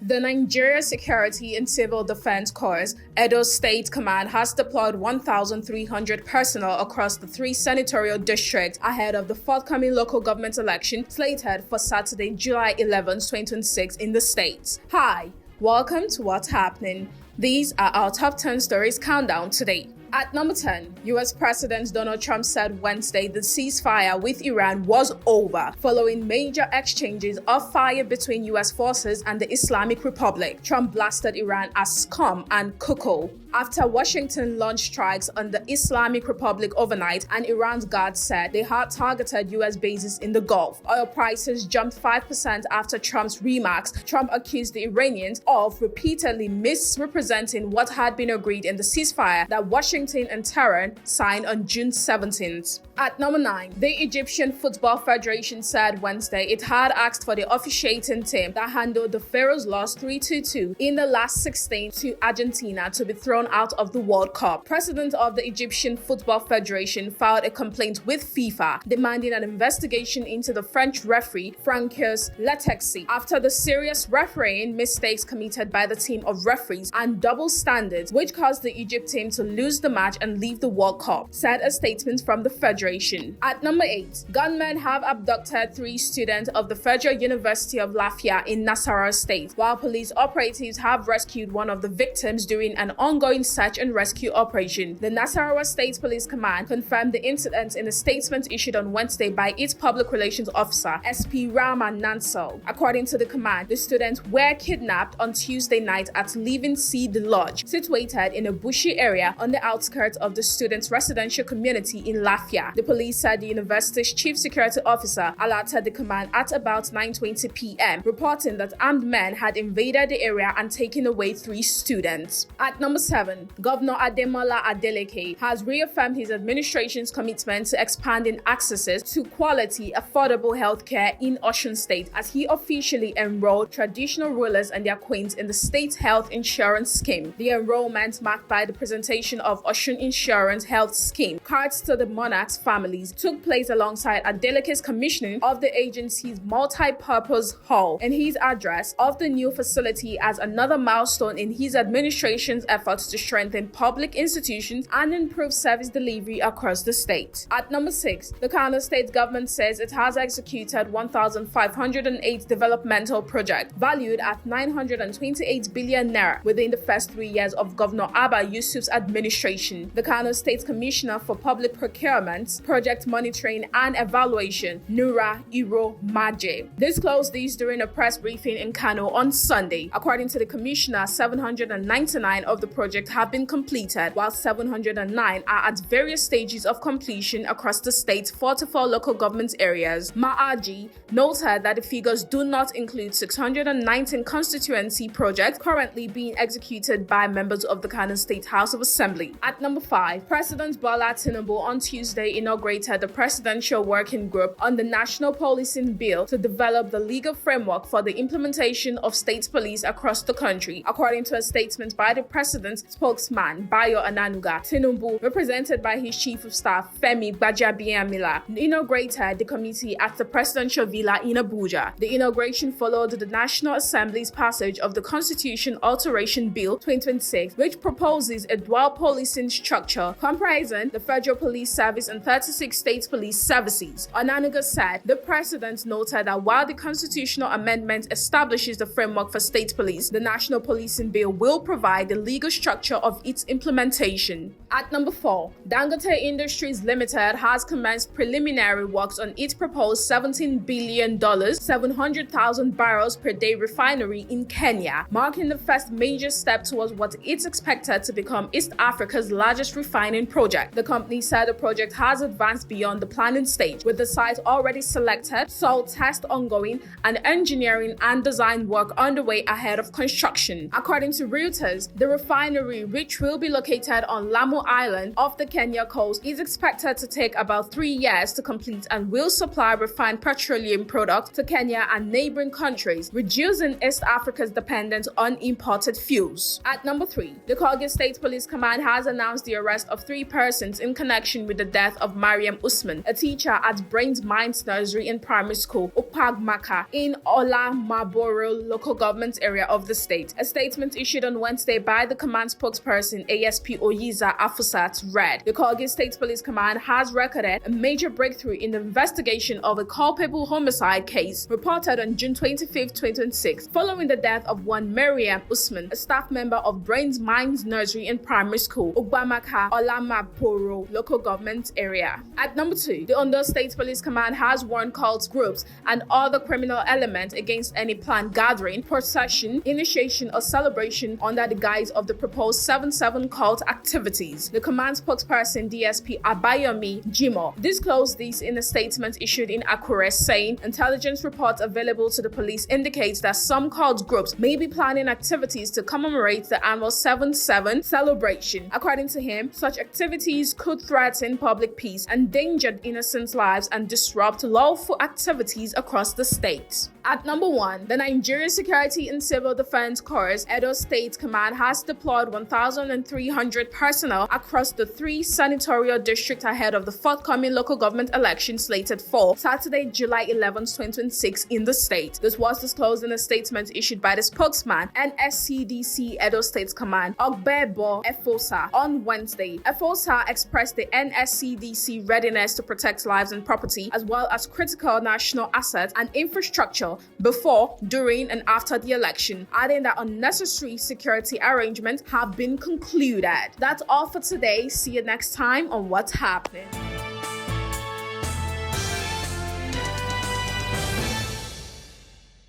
The Nigeria Security and Civil Defense Corps, Edo State Command, has deployed 1,300 personnel across the 3 senatorial districts ahead of the forthcoming local government election slated for Saturday, July 11, 2026 in the state. Hi, welcome to What's Happening. These are our top 10 stories countdown today. At number 10, US President Donald Trump said Wednesday the ceasefire with Iran was over following major exchanges of fire between US forces and the Islamic Republic. Trump blasted Iran as scum and cuckoo after Washington launched strikes on the Islamic Republic overnight, and Iran's guards said they had targeted US bases in the Gulf. Oil prices jumped 5% after Trump's remarks. Trump accused the Iranians of repeatedly misrepresenting what had been agreed in the ceasefire that Washington and Tehran signed on June 17th. At number 9, the Egyptian Football Federation said Wednesday it had asked for the officiating team that handled the Pharaohs' loss 3-2 in the last 16 to Argentina to be thrown out of the World Cup. President of the Egyptian Football Federation filed a complaint with FIFA demanding an investigation into the French referee Francois Letexi after the serious refereeing mistakes committed by the team of referees and double standards which caused the Egypt team to lose the match and leave the World Cup, said a statement from the federation. At number 8, gunmen have abducted 3 students of the Federal University of Lafia in Nasarawa State, while police operatives have rescued one of the victims during an ongoing search and rescue operation. The Nasarawa State Police Command confirmed the incident in a statement issued on Wednesday by its public relations officer, SP Rahman Nansel. According to the command, the students were kidnapped on Tuesday night at Living Seed Lodge, situated in a bushy area on the outskirts of the students' residential community in Lafia. The police said the university's chief security officer alerted the command at about 9:20 p.m., reporting that armed men had invaded the area and taken away 3 students. At number 7, Governor Ademola Adeleke has reaffirmed his administration's commitment to expanding access to quality, affordable healthcare in Osun State as he officially enrolled traditional rulers and their queens in the state health insurance scheme. The enrollment, marked by the presentation of Osun Insurance Health Scheme cards to the monarchs' families, took place alongside Adeleke's commissioning of the agency's multi-purpose hall and his address of the new facility as another milestone in his administration's efforts to strengthen public institutions and improve service delivery across the state. At number 6, the Kano state government says it has executed 1,508 developmental projects valued at 928 billion naira within the first 3 years of Governor Abba Yusuf's administration. The Kano State Commissioner for Public Procurement, Project Monitoring and Evaluation, Nura Iro Maje, disclosed these during a press briefing in Kano on Sunday. According to the Commissioner, 799 of the projects have been completed, while 709 are at various stages of completion across the state's 44 local government areas. Maaji noted that the figures do not include 619 constituency projects currently being executed by members of the Kano State House of Assembly. At number 5, President Bola Tinubu on Tuesday inaugurated the Presidential Working Group on the National Policing Bill to develop the legal framework for the implementation of state police across the country. According to a statement by the President's spokesman, Bayo Ananuga, Tinubu, represented by his Chief of Staff, Femi Gbajabiamila, inaugurated the committee at the Presidential Villa in Abuja. The inauguration followed the National Assembly's passage of the Constitution Alteration Bill 2026, which proposes a dual policing structure comprising the Federal Police Service and 36 state police services. Onanuga said the president noted that while the constitutional amendment establishes the framework for state police, the National Policing Bill will provide the legal structure of its implementation. At number 4, Dangote Industries Limited has commenced preliminary works on its proposed $17 billion, 700,000 barrels per day refinery in Kenya, marking the first major step towards what it's expected to become East Africa's largest refining project. The company said the project has advanced beyond the planning stage, with the site already selected, soil test ongoing, and engineering and design work underway ahead of construction. According to Reuters, the refinery, which will be located on Lamu island off the Kenya coast is expected to take about 3 years to complete and will supply refined petroleum products to Kenya and neighboring countries, reducing East Africa's dependence on imported fuels. At number 3, the Kogi State Police Command has announced the arrest of 3 persons in connection with the death of Mariam Usman, a teacher at Brains Minds Nursery and Primary School, Upagmaka, in Olamaboro local government area of the state. A statement issued on Wednesday by the command spokesperson ASP Oyiza Afusat read, the Kogi State Police Command has recorded a major breakthrough in the investigation of a culpable homicide case reported on June 25, 2026, following the death of one Mariam Usman, a staff member of Brains Minds Nursery and Primary School, Upagmaka, Olamaboro local government area. At number 2, the Ondo State Police Command has warned cult groups and other criminal elements against any planned gathering, procession, initiation, or celebration under the guise of the proposed 7/7 cult activities. The command spokesperson DSP Abayomi Jimo disclosed this in a statement issued in Akure, saying intelligence reports available to the police indicates that some cult groups may be planning activities to commemorate the annual 7/7 celebration. According to him, such activities could threaten public peace, endanger innocent lives, and disrupt lawful activities across the state. At number 1, the Nigerian Security and Civil Defense Corps Edo State Command has deployed 1,300 personnel across the 3 senatorial districts ahead of the forthcoming local government election slated for Saturday, July 11, 2026 in the state. This was disclosed in a statement issued by the spokesman NSCDC Edo State Command Ogbebo Efosa on Wednesday. Efosa expressed the NSCDC readiness to protect lives and property as well as critical national assets and infrastructure before, during, and after the election, adding that unnecessary security arrangements have been concluded. That's all for today. See you next time on What's Happening.